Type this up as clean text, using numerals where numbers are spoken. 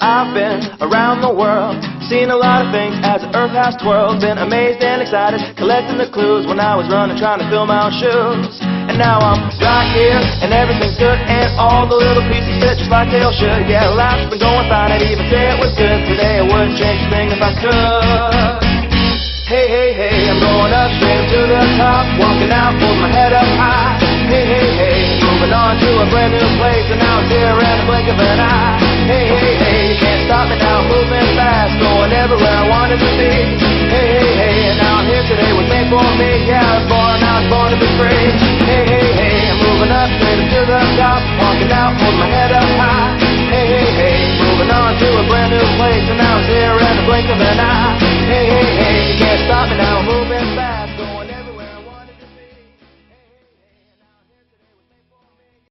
I've been around the world, seen a lot of things as the earth has twirled. Been amazed and excited, collecting the clues when I was running, trying to fill my own shoes. And now I'm right here, and everything's good, and all the little pieces fit just like they all should. Yeah, life's been going fine, I'd even say it was good. Today I wouldn't change a thing if I could. Hey, hey, hey, I'm going up, straight up to the top, walking out, holding my head up high. Hey, hey, hey, moving on to a brand new place, and now I'm here in the blink of an eye. Hey, hey, hey, you can't stop me now, moving fast, going everywhere I wanted to be. Hey, hey, hey, and now I'm here today, was made for me. Yeah, I was born, now I was born to be free. Hey, hey, hey, I'm moving up, straight up to the top, walking out, holding my head up high. Hey, hey, hey, moving on to a brand new place, and now I'm here in the blink of an eye. Hey, hey, hey, you can't stop me now, moving fast.